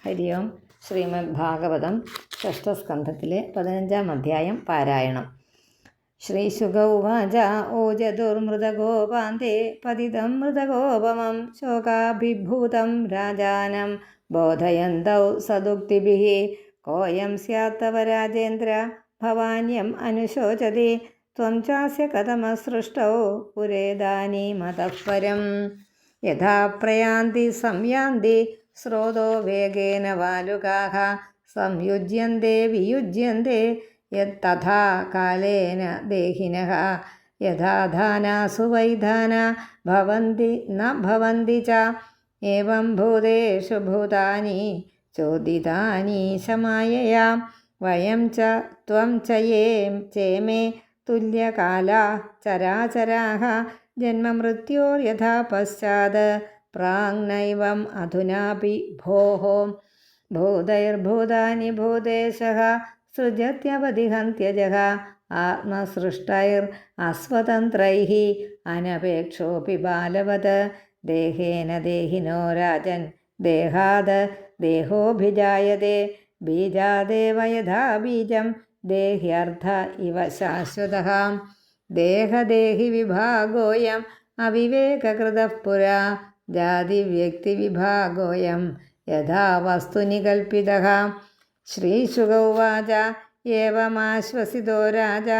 ഹരി ഓം. ശ്രീമദ് ഭാഗവതം ഷഷ്ഠസ്കന്ധത്തിലെ 15-ാം അധ്യായം പാരായണം. ശ്രീശുക ഉവാച ഓജതുർമൃതഗോപാന്തേ പതിതം മൃതഗോപമം ശോകാഭിഭൂതം രാജാനം ബോധയന്തൗ സദുക്തിഭിः കോയം സ്യാത്തവ രാജേന്ദ്ര ഭവാന്യം അനുശോചതി ത്വം ചാസ്യ കഥമസൃഷ്ടൗ പുരേദാനീമതഃ പരം യഥാ പ്രയാന്തി സംയാന്തി സ്രോതോ വേഗേന വാലുകാഃ സംയുജ്യന്തെ വിയുജ്യന്തെ യത്തഥാ കാലേന ദേഹിനഃ യഥാ ധാനാസു വൈധാനാ ഭവന്തി ന ഭവന്തി ച ഏവം ഭൂതേഷു ഭൂതാനി ചോദിതാനി ശമായയാ വയം ച ത്വം ച യേ ചേമേ തുല്യകാലാ ചരാചരാഃ ജന്മമൃത്യോർയഥാ പശ്ചാത് പ്രാങ്നൈവം അധുനാപി ഭോः ഭൂതൈർഭൂതാനി ഭൂതേശഃ സൃജത്യവതിഹന്ത്യജഃ ആത്മസൃഷ്ടൈർ അസ്വതന്ത്രൈഃ അനപേക്ഷോപി ബാലവത് ദേഹേന ദേഹിനോ രാജൻ ദേഹാത് ദേഹോഭിജായതേ ബീജാദേവ യഥാ ബീജം ദേഹ്യർത്ഥ ഇവ ശാശ്വതഃ ദേഹദേഹി വിഭാഗോയം അവിവേകകൃതഃ പുരാ ജാതിവ്യക്തിവിഭാഗോയം യഥാ വസ്തുനി കൽപ്പിതഃ. ശ്രീശുക ഉവാച ഏവമാശ്വസിതോ രാജാ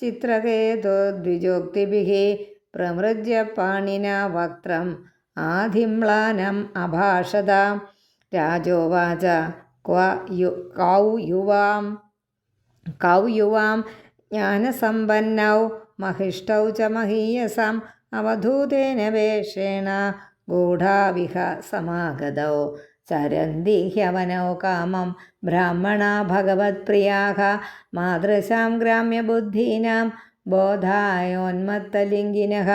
ചിത്രകേതോദ്വിജോക്തിഭിः പ്രമൃജ്യ പാണിനാ വക്ത്രം ആധിമ്ലാനം അഭാഷത. രാജോവാച കൗ യുവാം ജ്ഞാനസമ്പന്നൗ മഹിഷ്ടൗ ച മഹീയസാം അവധൂതേന വേഷേണ ഗൂഢാവിഹ സമാഗതൗ ചരന്തി ഹ്യവനൗ കാമം ബ്രാഹ്മണാ ഭഗവത്പ്രിയാഃ മാതൃശാം ഗ്രാമ്യബുദ്ധീനാം ബോധായോന്മത്തലിംഗിനഃ.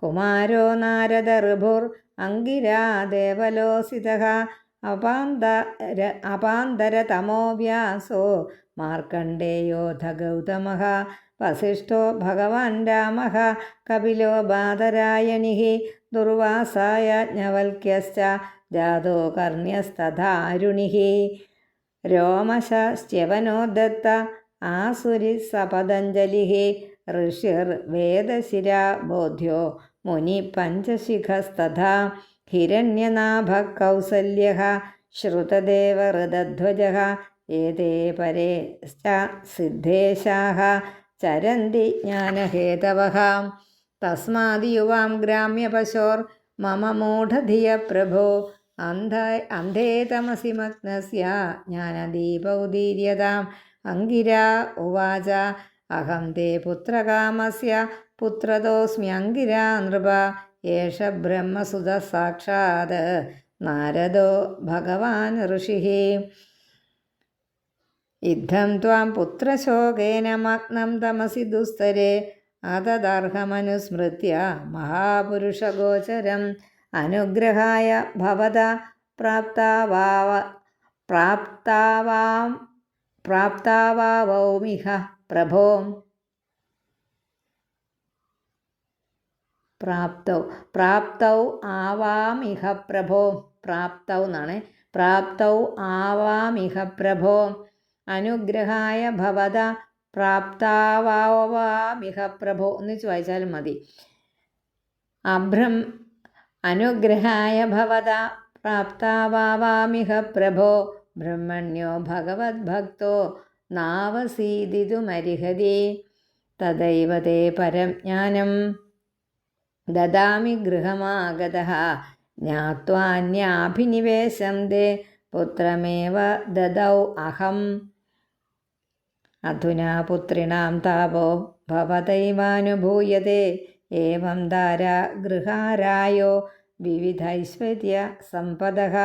കുമാരോ നാരദ ഋഭുർ അംഗിരാ ദേവലോസിതഃ അപാന്തരതമോ വ്യാസോ മാർക്കണ്ഡേയോധ ഗൗതമഃ വസിഷ്ഠോ ഭഗവാൻ രാമഃ കപിലോ ബാദരായണിഃ ദുർവാസായാജ്ഞവൽക്യശ്ച ജാതോ കർണ്യസ്തഥാരുണിഃ. രോമശശ്ച്യവനോ ദത്ത ആസുരിഃ സപതഞ്ജലിഃ ഋഷിർവേദശിരാ ബോധ്യോ മുനി പഞ്ചശിഖസ്തഥാ ഹിരണ്യനാഭഃ കൗസല്യഃ ശ്രുതദേവ ഋതധ്വജഃ ഏതേ പരേ സിദ്ധേശാഃ ചരന്തി ജ്ഞാനഹേതവഃ. തസ്മാദ് യുവാം ഗ്രാമ്യപശോർ മമ മൂഢധിയ പ്രഭോ അന്ധേ തമസി മഗ്നസ്യ ജ്ഞാനദീപൗദീര്യതാം. അംഗിരാ ഉവാച അഹം തേ പുത്രകാമസ്യ പുത്രതോസ്മ്യംഗിരാ നൃപ ഏഷ ബ്രഹ്മസുതഃ സാക്ഷാത് നാരദോ ഭഗവാൻ ഋഷിഃ. ഇദ്ധം ത്വാം പുത്രശോകേന മഗ്നം തമസി ദുസ്തരേ അതദർഹമനുസ്മൃത്യ മഹാപുരുഷഗോചരം അനുഗ്രഹായ ഭവത പ്രാപ്താവാവൗമിഹ പ്രഭോ. പ്രാപ്തൗ ആവാമിഹ പ്രഭോ. പ്രാപ്തൗ എന്നാണ്. പ്രാപ്തൗ ആവാമിഹ പ്രഭോ. അനുഗ്രഹായ ഭവത പ്രാപ്താവാമിഹ പ്രഭോ ഒന്നിച്ച് വായിച്ചാലും മതി. അനുഗ്രഹായ ഭവത പ്രാപ്താവാമിഹ പ്രഭോ ബ്രഹ്മണ്യോ ഭഗവദ്ഭക്തോ നാവസീദിതുമർഹതി. തദൈവ തേ പരം ജ്ഞാനം ദദാമി ഗൃഹമാഗതഃ ജ്ഞാത്വാന്യാഭിനിവേശം തേ പുത്രമേവ ദദൗ അഹം. അധുനാ പുത്രിണാം താപോ ഭവതൈവാനുഭൂയതേ ഏവം ദാരാ ഗൃഹാരായോ വിവിധൈശ്വര്യ സമ്പദഃ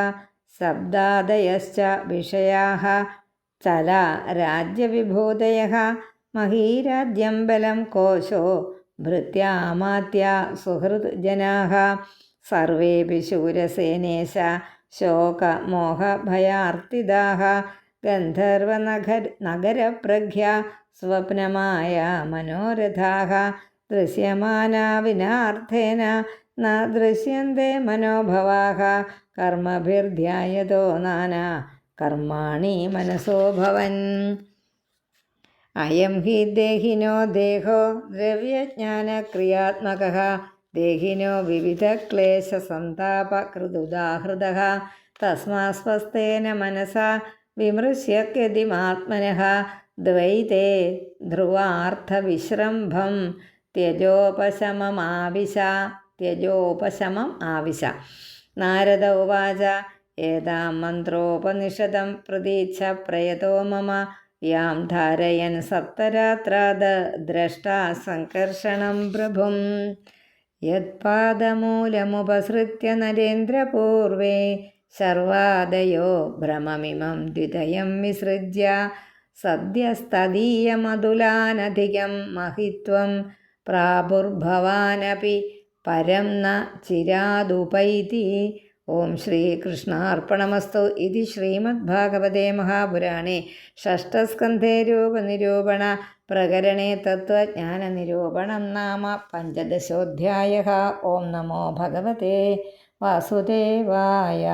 ശബ്ദാദയശ്ച വിഷയാഃ ചല രാജ്യവിഭൂതയഃ മഹീരാജ്യം ബലം കോശോ ഭൃത്യാമാത്യ സുഹൃത് ജനാഃ സർവേപി ശൂരസേനേശ ശോകമോഹഭയാർത്തിതാഃ ഗന്ധർവനഗരപ്രഖ്യാ സ്വപ്നമായ മനോരഥാഃ ദൃശ്യമാനാ വിനാർത്ഥേന ന ദൃശ്യന്തെ മനോഭവാഃ കർമ്മഭിർധ്യായതോ നാനാ കർമാണി മനസോ ഭവൻ. അയം ഹി ദേഹിനോ ദേഹോ ദ്രവ്യജ്ഞാനക്രിയാത്മകഃ ദേഹിനോ വിവിധക്ലേശസന്താപകൃതുദാഹൃതഃ തസ്മാത് സ്വസ്ഥേന മനസാ വിമൃശ്യത്യതിമാത്മനഃ ദ്വൈതേ ധ്രുവാർത്ഥവിശ്രംഭം ത്യജോപശമം ആവിശ. നാരദ ഉവാച ഏതാം മന്ത്രോപനിഷദം പ്രതീച്ഛ പ്രയതോ മമ യാം ധാരയൻ സപ്തരാത്രാദ ദ്രഷ്ടാ സംകർഷണം പ്രഭും. യത്പാദമൂലമുപസൃത്യ നരേന്ദ്രപൂർവേ ശർവാദയോ ഭ്രമമിമം ദ്വിതയം വിസൃജ്യ സദ്യസ്തദീയമതുലാനധികം മഹിത്വം പ്രാപുർഭവാനപി പരം ന ചിരാദുപൈതി. ഓം ശ്രീകൃഷ്ണാർപ്പണമസ്തു. ഇതി ശ്രീമദ്ഭാഗവതേ മഹാപുരാണേ ഷഷ്ഠസ്കന്ധേ രൂപനിരൂപണ പ്രകരണേ തത്വജ്ഞാനനിരൂപണം നാമ പഞ്ചദശോऽധ്യായഃ. ഓം നമോ ഭഗവതേ വാസുദേവായ.